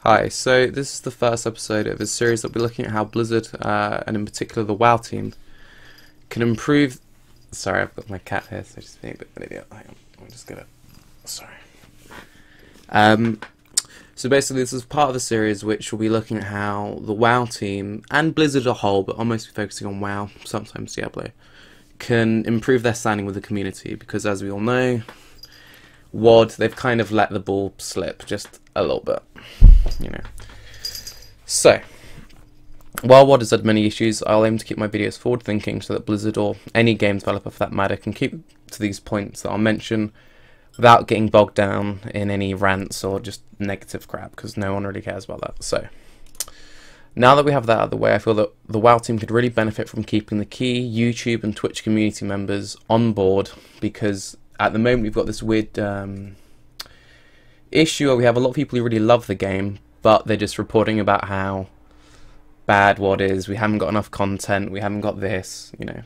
Hi, so this is the first episode of a series that we're looking at how Blizzard, and in particular the WoW team, can improve... Sorry, I've got my cat here, so just being a bit of an idiot. Hang on, I'm just gonna... Sorry. So basically this is part of the series which will be looking at how the WoW team, and Blizzard as a whole, but I'll mostly focusing on WoW, sometimes Diablo, can improve their standing with the community, because as we all know, WoD, they've kind of let the ball slip just a little bit, you know. So, while WoD has had many issues, I'll aim to keep my videos forward-thinking so that Blizzard, or any game developer for that matter, can keep to these points that I'll mention without getting bogged down in any rants or just negative crap, because no one really cares about that. So, now that we have that out of the way, I feel that the WoW team could really benefit from keeping the key YouTube and Twitch community members on board, because at the moment we've got this weird issue where we have a lot of people who really love the game, but they're just reporting about how bad WoD is, we haven't got enough content, we haven't got this, you know.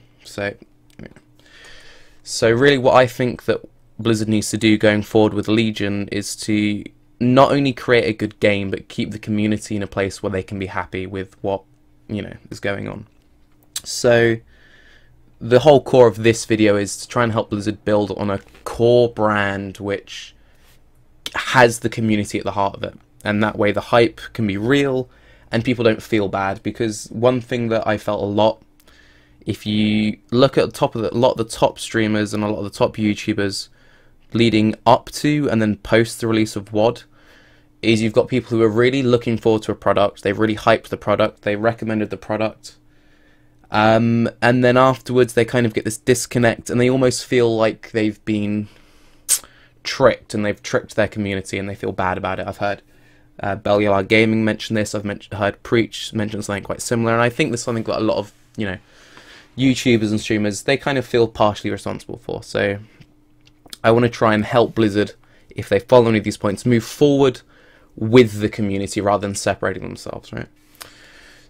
So really what I think that Blizzard needs to do going forward with Legion is to not only create a good game, but keep the community in a place where they can be happy with what, you know, is going on. So the whole core of this video is to try and help Blizzard build on a core brand which has the community at the heart of it, and that way the hype can be real and people don't feel bad. Because one thing that I felt a lot, if you look at the top of a lot of the top streamers and a lot of the top YouTubers leading up to and then post the release of WoD, is you've got people who are really looking forward to a product, they've really hyped the product, they recommended the product, and then afterwards they kind of get this disconnect and they almost feel like they've been tricked and they've tricked their community and they feel bad about it. I've heard Bellular Gaming mention this, I've heard Preach mention something quite similar, and I think there's something that a lot of, you know, YouTubers and streamers, they kind of feel partially responsible for. So I want to try and help Blizzard, if they follow any of these points, move forward with the community rather than separating themselves, right?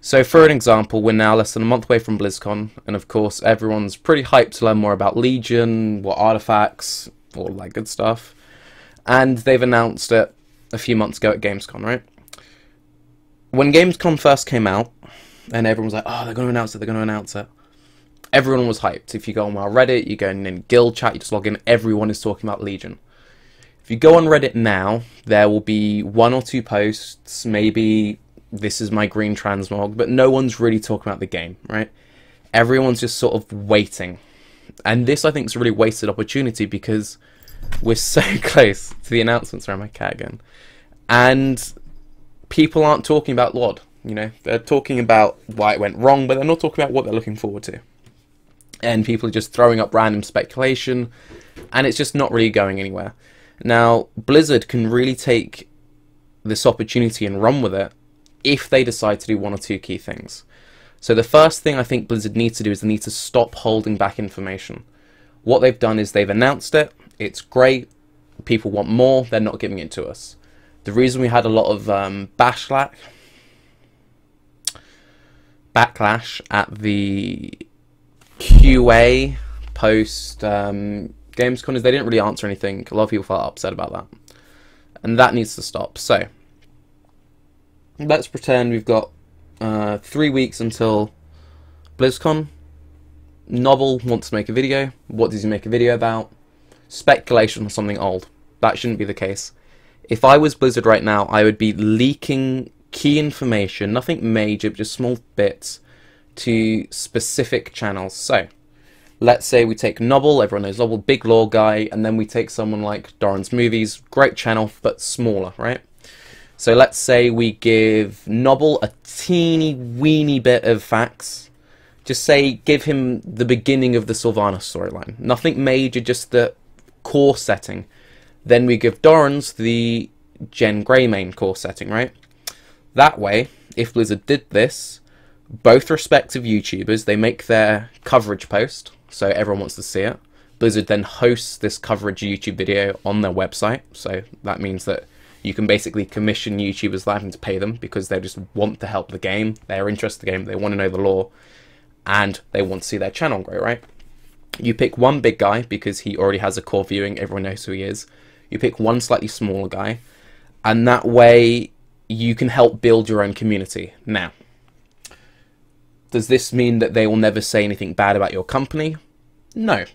So for an example, we're now less than a month away from BlizzCon, and of course everyone's pretty hyped to learn more about Legion, what artifacts, all that good stuff, and they've announced it a few months ago at Gamescom, right? When Gamescom first came out, and everyone was like, oh, they're going to announce it, they're going to announce it, everyone was hyped. If you go on WoW Reddit, you go in guild chat, you just log in, everyone is talking about Legion. If you go on Reddit now, there will be one or two posts, maybe this is my green transmog, but no one's really talking about the game, right? Everyone's just sort of waiting. And this, I think, is a really wasted opportunity, because we're so close to the announcements. Around my cat again. And people aren't talking about WoD, you know? They're talking about why it went wrong, but they're not talking about what they're looking forward to. And people are just throwing up random speculation, and it's just not really going anywhere. Now, Blizzard can really take this opportunity and run with it if they decide to do one or two key things. So the first thing I think Blizzard needs to do is they need to stop holding back information. What they've done is they've announced it, it's great, people want more, they're not giving it to us. The reason we had a lot of backlash at the QA post Gamescom is they didn't really answer anything. A lot of people felt upset about that, and that needs to stop. So let's pretend we've got 3 weeks until BlizzCon. Novel wants to make a video. What does he make a video about? Speculation on something old. That shouldn't be the case. If I was Blizzard right now, I would be leaking key information, nothing major, but just small bits, to specific channels. So let's say we take Novel, everyone knows Novel, big lore guy, and then we take someone like Doran's Movies, great channel, but smaller, right? So let's say we give Novel a teeny weeny bit of facts. Just say, give him the beginning of the Sylvanas storyline. Nothing major, just the core setting. Then we give Doran's the Jen Greymane core setting, right? That way, if Blizzard did this, both respective YouTubers, they make their coverage post, so everyone wants to see it. Blizzard then hosts this coverage YouTube video on their website, so that means that you can basically commission YouTubers without having to pay them, because they just want to help the game, they're interested in the game, they want to know the lore, and they want to see their channel grow, right? You pick one big guy, because he already has a core viewing, everyone knows who he is. You pick one slightly smaller guy, and that way you can help build your own community. Now, does this mean that they will never say anything bad about your company? No.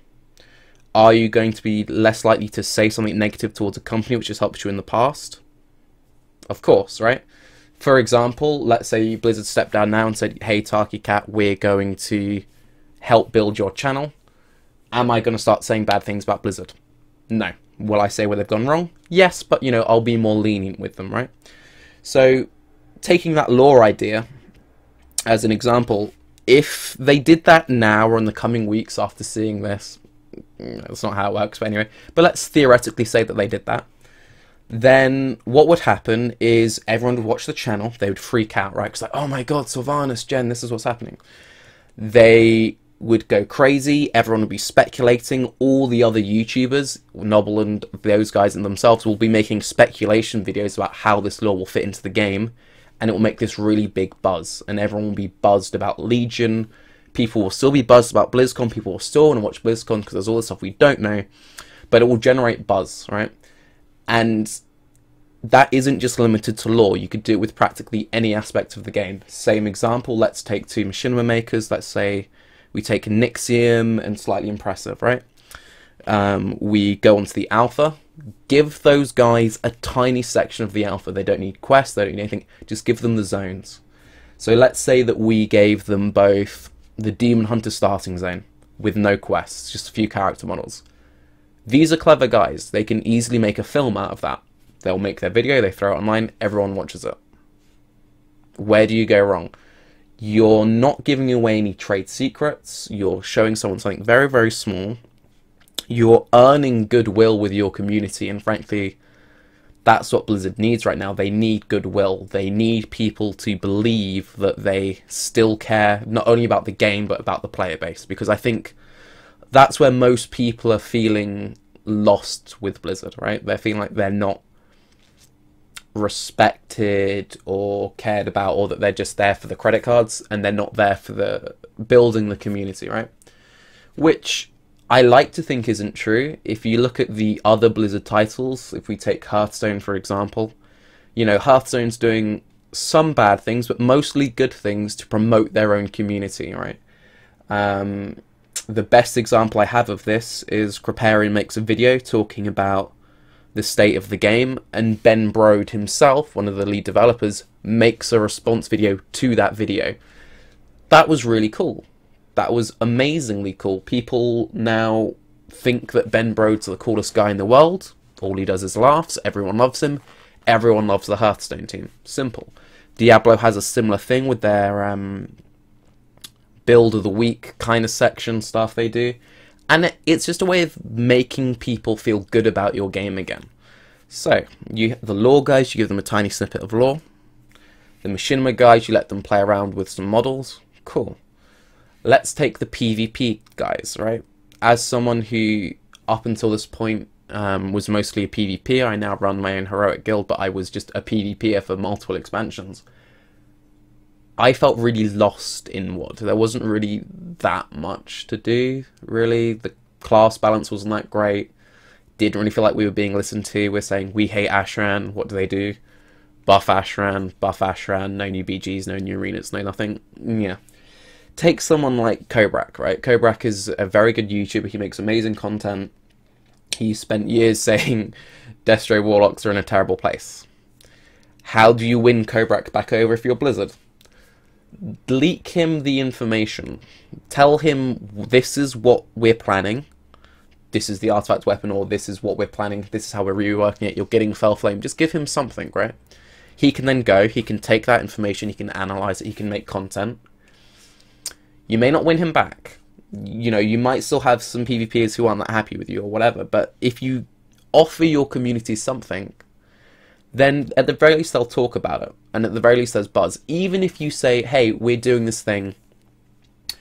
Are you going to be less likely to say something negative towards a company which has helped you in the past? Of course, right? For example, let's say Blizzard stepped down now and said, hey, Tarke Cat, we're going to help build your channel. Am I going to start saying bad things about Blizzard? No. Will I say where they've gone wrong? Yes, but, you know, I'll be more lenient with them, right? So, taking that lore idea as an example, if they did that now or in the coming weeks after seeing this, that's not how it works, but anyway, but let's theoretically say that they did that, then what would happen is everyone would watch the channel, they would freak out, right? Because like, oh my god, Sylvanas, Jen, this is what's happening. They would go crazy, everyone would be speculating, all the other YouTubers, Nobble and those guys and themselves, will be making speculation videos about how this lore will fit into the game, and it will make this really big buzz, and everyone will be buzzed about Legion, people will still be buzzed about BlizzCon, people will still want to watch BlizzCon because there's all this stuff we don't know, but it will generate buzz, right? And that isn't just limited to lore, you could do it with practically any aspect of the game. Same example, let's take two machinima makers, let's say we take Nixium and Slightly Impressive, right? We go onto the alpha, give those guys a tiny section of the alpha, they don't need quests, they don't need anything, just give them the zones. So let's say that we gave them both the Demon Hunter starting zone with no quests, just a few character models. These are clever guys, they can easily make a film out of that. They'll make their video, they throw it online, everyone watches it. Where do you go wrong? You're not giving away any trade secrets, you're showing someone something very, very small, you're earning goodwill with your community, and frankly, that's what Blizzard needs right now. They need goodwill. They need people to believe that they still care, not only about the game, but about the player base, because I think that's where most people are feeling lost with Blizzard, right? They're feeling like they're not respected or cared about, or that they're just there for the credit cards and they're not there for the building the community, right? Which I like to think isn't true. If you look at the other Blizzard titles, if we take Hearthstone for example, you know, Hearthstone's doing some bad things but mostly good things to promote their own community, right? The best example I have of this is Kripparrian makes a video talking about the state of the game, and Ben Brode himself, one of the lead developers, makes a response video to that video. That was really cool. That was amazingly cool. People now think that Ben Brode's the coolest guy in the world. All he does is laughs. Everyone loves him. Everyone loves the Hearthstone team. Simple. Diablo has a similar thing with their build of the week kind of section stuff they do. And it's just a way of making people feel good about your game again. So, the lore guys, you give them a tiny snippet of lore. The machinima guys, you let them play around with some models. Cool. Let's take the PvP guys, right? As someone who, up until this point, was mostly a PvPer, I now run my own heroic guild, but I was just a PvPer for multiple expansions. I felt really lost in WoD. There wasn't really that much to do, really. The class balance wasn't that great. Didn't really feel like we were being listened to. We're saying, we hate Ashran. What do? Buff Ashran, no new BGs, no new arenas, no nothing. Yeah. Take someone like Kobrak, right? Kobrak is a very good YouTuber. He makes amazing content. He spent years saying Destro Warlocks are in a terrible place. How do you win Kobrak back over if you're Blizzard? Leak him the information. Tell him this is what we're planning. This is the artifact weapon, or this is what we're planning. This is how we're reworking it. You're getting Fell Flame. Just give him something, right? He can then go. He can take that information. He can analyze it. He can make content. You may not win him back. You know, you might still have some PvPers who aren't that happy with you or whatever. But if you offer your community something, then at the very least they'll talk about it, and at the very least there's buzz. Even if you say, hey, we're doing this thing,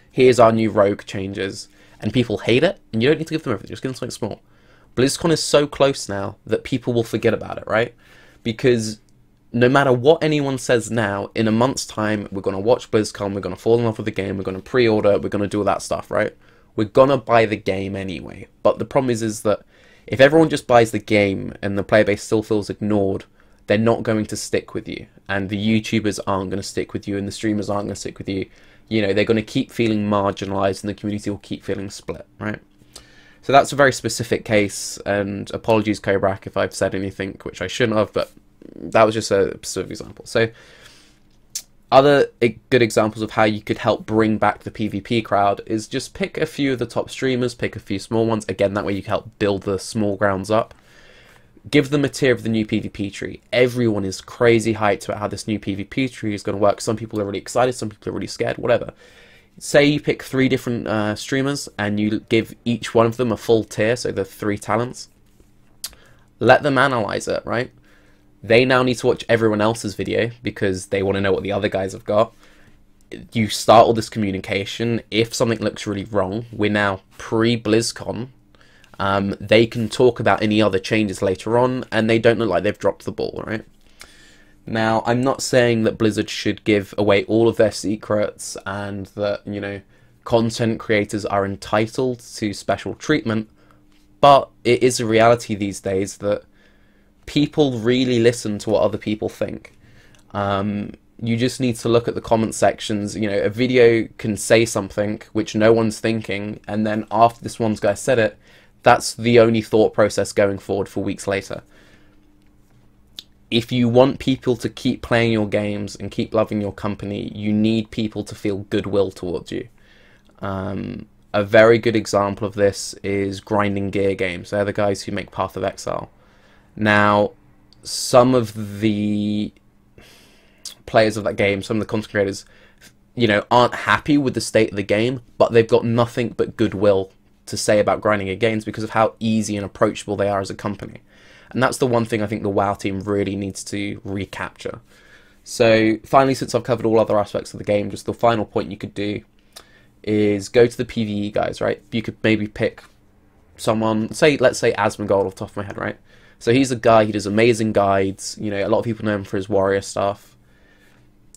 here's our new rogue changes, and people hate it, and you don't need to give them everything, just give them something small. BlizzCon is so close now that people will forget about it, right? Because no matter what anyone says now, in a month's time, we're going to watch BlizzCon, we're going to fall in love with the game, we're going to pre-order, we're going to do all that stuff, right? We're going to buy the game anyway. But the problem is that if everyone just buys the game and the player base still feels ignored, they're not going to stick with you. and the YouTubers aren't going to stick with you, and the streamers aren't going to stick with you. You know, they're going to keep feeling marginalized, and the community will keep feeling split, right? So that's a very specific case, and apologies, Cobrak, if I've said anything which I shouldn't have, but that was just a specific example. So other good examples of how you could help bring back the PvP crowd is just pick a few of the top streamers, pick a few small ones. Again, that way you can help build the small grounds up. Give them a tier of the new PvP tree. Everyone is crazy hyped about how this new PvP tree is going to work. Some people are really excited, some people are really scared, whatever. Say you pick 3 different streamers and you give each one of them a full tier, so the 3 talents. Let them analyze it, right? They now need to watch everyone else's video because they want to know what the other guys have got. You start all this communication. If something looks really wrong, we're now pre-BlizzCon. They can talk about any other changes later on, and they don't look like they've dropped the ball, right? Now, I'm not saying that Blizzard should give away all of their secrets and that, you know, content creators are entitled to special treatment, but it is a reality these days that people really listen to what other people think. You just need to look at the comment sections. You know, a video can say something which no one's thinking, and then after this one guy said it, that's the only thought process going forward for weeks later. If you want people to keep playing your games and keep loving your company, you need people to feel goodwill towards you. A very good example of this is Grinding Gear Games. They're the guys who make Path of Exile. Now, some of the players of that game, some of the content creators, you know, aren't happy with the state of the game, but they've got nothing but goodwill to say about Grinding Gear Games because of how easy and approachable they are as a company. And that's the one thing I think the WoW team really needs to recapture. So finally, since I've covered all other aspects of the game, just the final point you could do is go to the PvE guys, right? You could maybe pick someone, let's say Asmongold off the top of my head, right? So he's a guy, he does amazing guides, you know, a lot of people know him for his warrior stuff.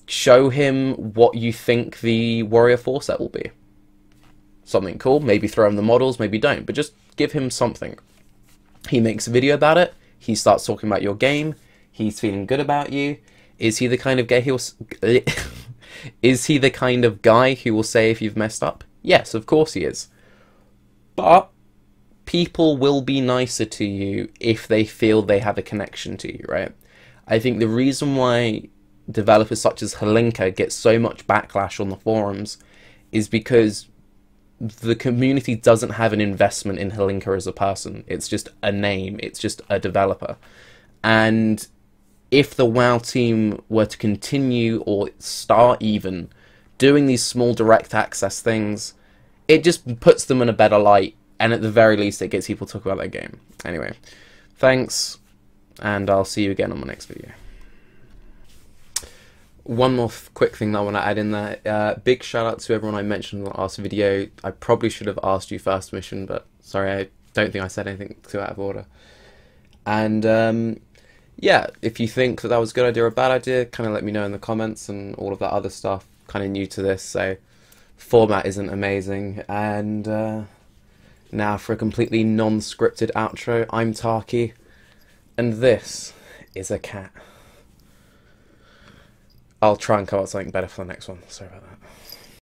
Show him what you think the warrior 4 set will be. Something cool, maybe throw him the models, maybe don't, but just give him something. He makes a video about it, he starts talking about your game, he's feeling good about you. Is he the kind of guy is he the kind of guy who will say if you've messed up? Yes, of course he is. But people will be nicer to you if they feel they have a connection to you, right? I think the reason why developers such as Helinka get so much backlash on the forums is because the community doesn't have an investment in Helinka as a person. It's just a name, it's just a developer. And if the WoW team were to continue or start even doing these small direct access things, it just puts them in a better light, and at the very least it gets people to talk about their game. Anyway, thanks, and I'll see you again on my next video. One more quick thing that I want to add in there. Big shout out to everyone I mentioned in the last video. I probably should have asked you first, Mission, but sorry, I don't think I said anything too out of order. And yeah, if you think that was a good idea or a bad idea, kind of let me know in the comments and all of that other stuff. Kind of new to this, so format isn't amazing. And now for a completely non-scripted outro, I'm Tarke, and this is a cat. I'll try and come up with something better for the next one. Sorry about that.